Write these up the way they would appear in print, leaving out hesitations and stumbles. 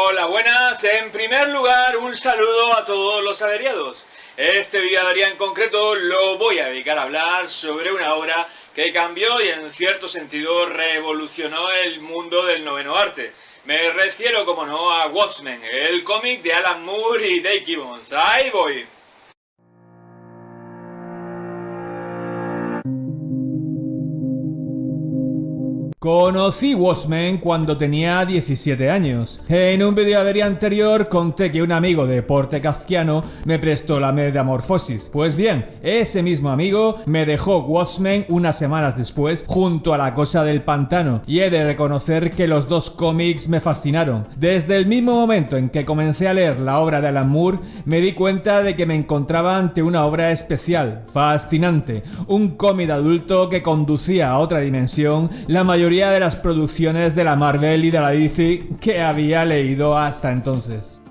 Hola, buenas. En primer lugar, un saludo a todos los averiados. Este video en concreto lo voy a dedicar a hablar sobre una obra que cambió y en cierto sentido revolucionó el mundo del noveno arte. Me refiero, como no, a Watchmen, el cómic de Alan Moore y Dave Gibbons. ¡Ahí voy! Conocí Watchmen cuando tenía 17 años. En un video anterior conté que un amigo de porte kafkiano me prestó la Metamorfosis. Pues bien, ese mismo amigo me dejó Watchmen unas semanas después junto a La Cosa del Pantano, y he de reconocer que los dos cómics me fascinaron. Desde el mismo momento en que comencé a leer la obra de Alan Moore, me di cuenta de que me encontraba ante una obra especial, fascinante, un cómic adulto que conducía a otra dimensión la mayoría de las producciones de la Marvel y de la DC que había leído hasta entonces.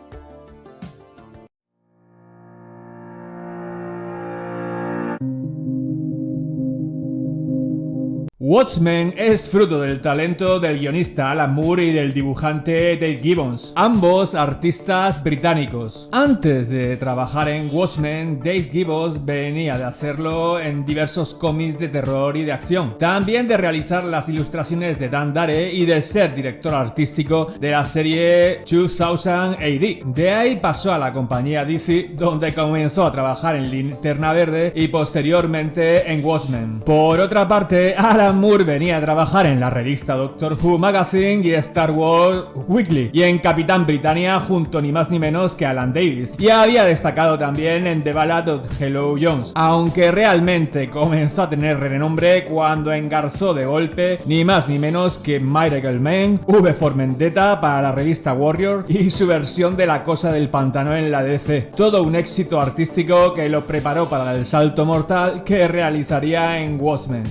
Watchmen es fruto del talento del guionista Alan Moore y del dibujante Dave Gibbons, ambos artistas británicos. Antes de trabajar en Watchmen, Dave Gibbons venía de hacerlo en diversos cómics de terror y de acción, también de realizar las ilustraciones de Dan Dare y de ser director artístico de la serie 2000 AD. De ahí pasó a la compañía DC, donde comenzó a trabajar en Linterna Verde y posteriormente en Watchmen. Por otra parte, Alan Moore venía a trabajar en la revista Doctor Who Magazine y Star Wars Weekly, y en Capitán Britannia junto ni más ni menos que Alan Davis, y había destacado también en The Ballad of Hello Jones, aunque realmente comenzó a tener renombre cuando engarzó de golpe ni más ni menos que Miracle Man, V for Vendetta para la revista Warrior y su versión de La Cosa del Pantano en la DC. Todo un éxito artístico que lo preparó para el salto mortal que realizaría en Watchmen.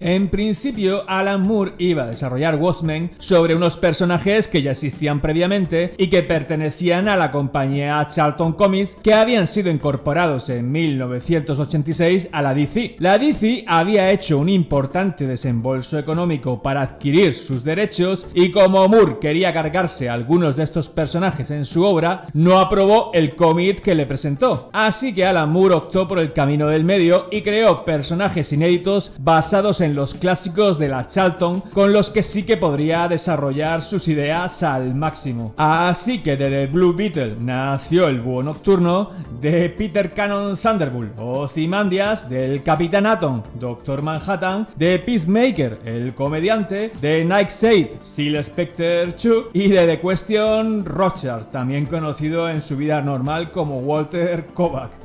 En principio, Alan Moore iba a desarrollar Watchmen sobre unos personajes que ya existían previamente y que pertenecían a la compañía Charlton Comics, que habían sido incorporados en 1986 a la DC. La DC había hecho un importante desembolso económico para adquirir sus derechos, y como Moore quería cargarse a algunos de estos personajes en su obra, no aprobó el cómic que le presentó. Así que Alan Moore optó por el camino del medio y creó personajes inéditos basados en los clásicos de la Charlton, con los que sí que podría desarrollar sus ideas al máximo. Así que de The Blue Beetle nació el Búho Nocturno, de Peter Cannon Thunderbolt, Ozymandias, del Capitán Atom, Doctor Manhattan, de Peacemaker, el comediante, de Nightshade, Seal Spectre 2 y de The Question, Rorschach, también conocido en su vida normal como Walter Kovac.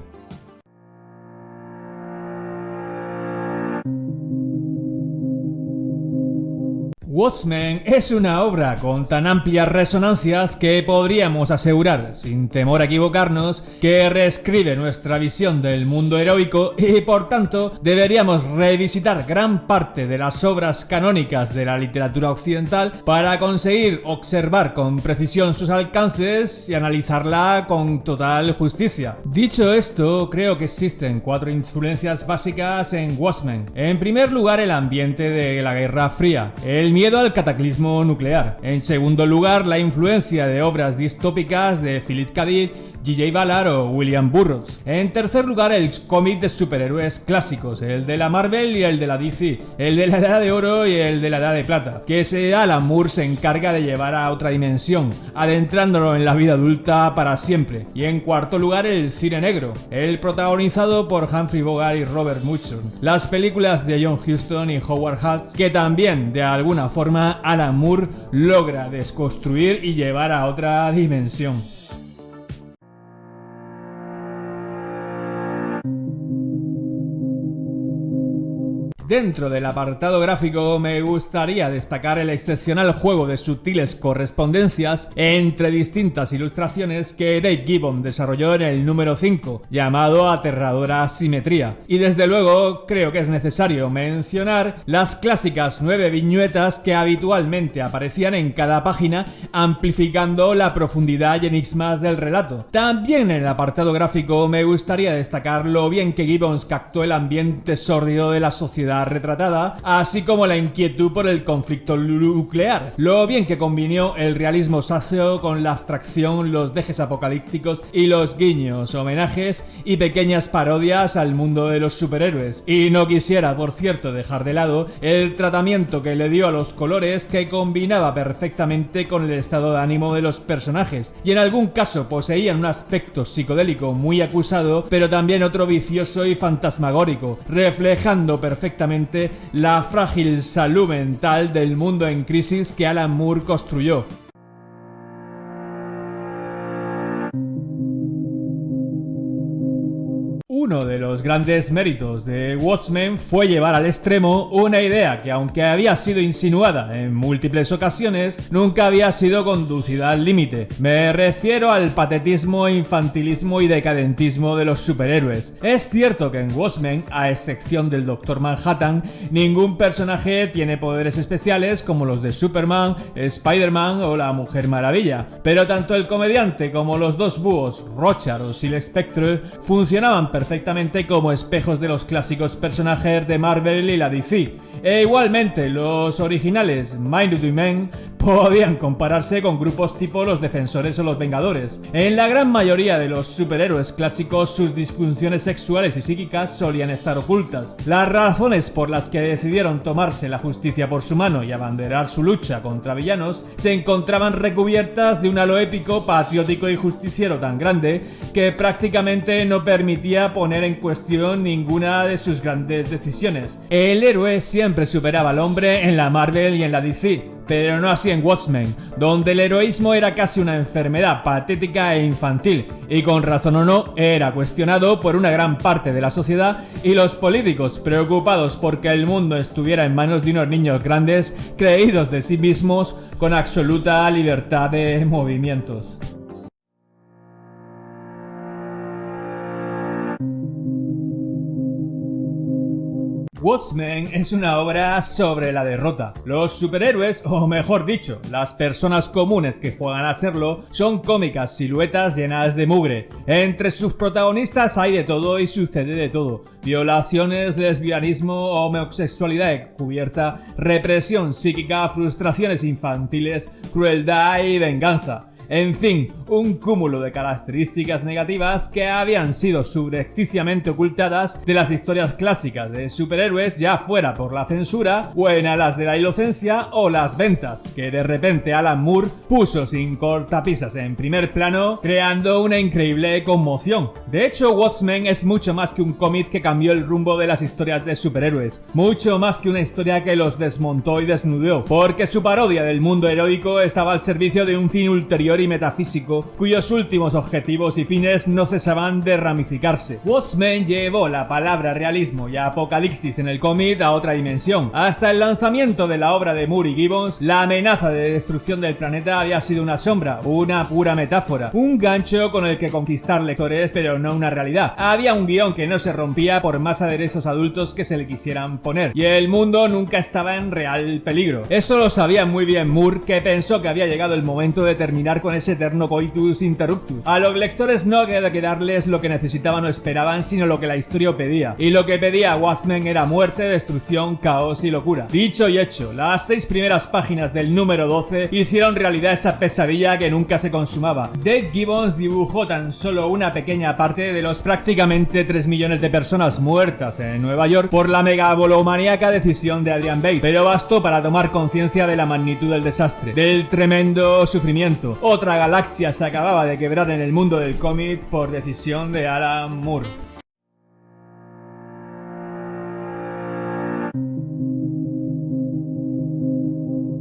Watchmen es una obra con tan amplias resonancias que podríamos asegurar, sin temor a equivocarnos, que reescribe nuestra visión del mundo heroico, y por tanto deberíamos revisitar gran parte de las obras canónicas de la literatura occidental para conseguir observar con precisión sus alcances y analizarla con total justicia. Dicho esto, creo que existen 4 influencias básicas en Watchmen. En primer lugar, el ambiente de la Guerra Fría, el miedo al cataclismo nuclear. En segundo lugar, la influencia de obras distópicas de Philip K. Dick, J.J. Ballard o William Burroughs. En tercer lugar, el cómic de superhéroes clásicos, el de la Marvel y el de la DC, el de la Edad de Oro y el de la Edad de Plata, que Alan Moore se encarga de llevar a otra dimensión, adentrándolo en la vida adulta para siempre. Y en cuarto lugar, el cine negro, el protagonizado por Humphrey Bogart y Robert Mitchum, las películas de John Huston y Howard Hawks, que también de alguna forma Alan Moore logra desconstruir y llevar a otra dimensión. Dentro del apartado gráfico me gustaría destacar el excepcional juego de sutiles correspondencias entre distintas ilustraciones que Dave Gibbons desarrolló en el número 5, llamado Aterradora Asimetría. Y desde luego creo que es necesario mencionar las clásicas 9 viñetas que habitualmente aparecían en cada página, amplificando la profundidad y enigmas del relato. También en el apartado gráfico me gustaría destacar lo bien que Gibbons captó el ambiente sórdido de la sociedad retratada, así como la inquietud por el conflicto nuclear, lo bien que combinó el realismo sáceo con la abstracción, los dejes apocalípticos y los guiños, homenajes y pequeñas parodias al mundo de los superhéroes. Y no quisiera, por cierto, dejar de lado el tratamiento que le dio a los colores, que combinaba perfectamente con el estado de ánimo de los personajes, y en algún caso poseían un aspecto psicodélico muy acusado, pero también otro vicioso y fantasmagórico, reflejando perfectamente la frágil salud mental del mundo en crisis que Alan Moore construyó. Uno de los grandes méritos de Watchmen fue llevar al extremo una idea que, aunque había sido insinuada en múltiples ocasiones, nunca había sido conducida al límite. Me refiero al patetismo, infantilismo y decadentismo de los superhéroes. Es cierto que en Watchmen, a excepción del Dr. Manhattan, ningún personaje tiene poderes especiales como los de Superman, Spider-Man o la Mujer Maravilla, pero tanto el comediante como los dos búhos, Rorschach o Silver Spectre, funcionaban perfectamente como espejos de los clásicos personajes de Marvel y la DC. E igualmente, los originales Mighty Men podían compararse con grupos tipo los Defensores o los Vengadores. En la gran mayoría de los superhéroes clásicos, sus disfunciones sexuales y psíquicas solían estar ocultas. Las razones por las que decidieron tomarse la justicia por su mano y abanderar su lucha contra villanos se encontraban recubiertas de un halo épico, patriótico y justiciero tan grande que prácticamente no permitía poner en cuestión ninguna de sus grandes decisiones. El héroe siempre superaba al hombre en la Marvel y en la DC, pero no así en Watchmen, donde el heroísmo era casi una enfermedad patética e infantil, y con razón o no, era cuestionado por una gran parte de la sociedad y los políticos, preocupados porque el mundo estuviera en manos de unos niños grandes, creídos de sí mismos, con absoluta libertad de movimientos. Watchmen es una obra sobre la derrota. Los superhéroes, o mejor dicho, las personas comunes que juegan a serlo, son cómicas siluetas llenas de mugre. Entre sus protagonistas hay de todo y sucede de todo. Violaciones, lesbianismo, homosexualidad encubierta, represión psíquica, frustraciones infantiles, crueldad y venganza. En fin, un cúmulo de características negativas que habían sido subrepticiamente ocultadas de las historias clásicas de superhéroes, ya fuera por la censura o en alas de la inocencia o las ventas, que de repente Alan Moore puso sin cortapisas en primer plano, creando una increíble conmoción. De hecho, Watchmen es mucho más que un cómic que cambió el rumbo de las historias de superhéroes, mucho más que una historia que los desmontó y desnudó, porque su parodia del mundo heroico estaba al servicio de un fin ulterior y metafísico, cuyos últimos objetivos y fines no cesaban de ramificarse. Watchmen llevó la palabra realismo y apocalipsis en el cómic a otra dimensión. Hasta el lanzamiento de la obra de Moore y Gibbons, la amenaza de destrucción del planeta había sido una sombra, una pura metáfora, un gancho con el que conquistar lectores, pero no una realidad. Había un guión que no se rompía por más aderezos adultos que se le quisieran poner, y el mundo nunca estaba en real peligro. Eso lo sabía muy bien Moore, que pensó que había llegado el momento de terminar con ese eterno coitus interruptus. A los lectores no queda que darles lo que necesitaban o esperaban, sino lo que la historia pedía. Y lo que pedía Watchmen era muerte, destrucción, caos y locura. Dicho y hecho, las 6 primeras páginas del número 12 hicieron realidad esa pesadilla que nunca se consumaba. Dave Gibbons dibujó tan solo una pequeña parte de los prácticamente 3 millones de personas muertas en Nueva York por la megalomaníaca decisión de Adrian Bates, pero bastó para tomar conciencia de la magnitud del desastre, del tremendo sufrimiento. Otra galaxia se acababa de quebrar en el mundo del cómic por decisión de Alan Moore.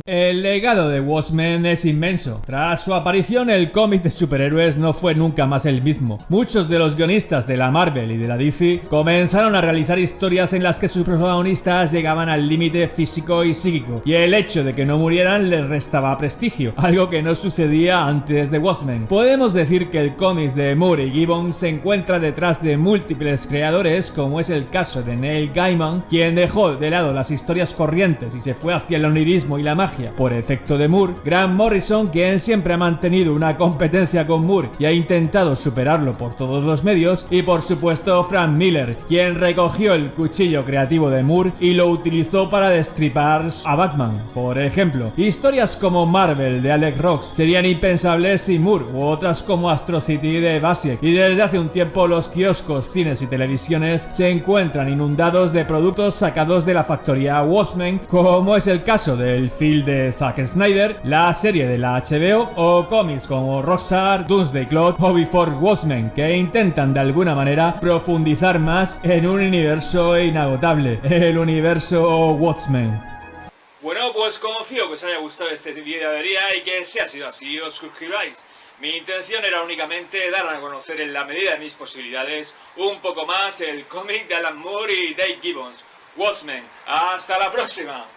El legado de Watchmen es inmenso. Tras su aparición, el cómic de superhéroes no fue nunca más el mismo. Muchos de los guionistas de la Marvel y de la DC comenzaron a realizar historias en las que sus protagonistas llegaban al límite físico y psíquico, y el hecho de que no murieran les restaba prestigio, algo que no sucedía antes de Watchmen. Podemos decir que el cómic de Moore y Gibbons se encuentra detrás de múltiples creadores, como es el caso de Neil Gaiman, quien dejó de lado las historias corrientes y se fue hacia el onirismo y la magia por efecto de Moore, Grant Morrison, quien siempre ha mantenido una competencia con Moore y ha intentado superarlo por todos los medios, y por supuesto Frank Miller, quien recogió el cuchillo creativo de Moore y lo utilizó para destripar a Batman. Por ejemplo, historias como Marvel de Alex Ross serían impensables sin Moore, u otras como Astro City de Basiek, y desde hace un tiempo los kioscos, cines y televisiones se encuentran inundados de productos sacados de la factoría Watchmen, como es el caso del film de Zack Snyder, la serie de la HBO o cómics como Rockstar, Doomsday Clock o Before Watchmen, que intentan de alguna manera profundizar más en un universo inagotable, el universo Watchmen. Bueno, pues confío que os haya gustado este vídeo de avería y que si ha sido así os suscribáis. Mi intención era únicamente dar a conocer en la medida de mis posibilidades un poco más el cómic de Alan Moore y Dave Gibbons, Watchmen. ¡Hasta la próxima!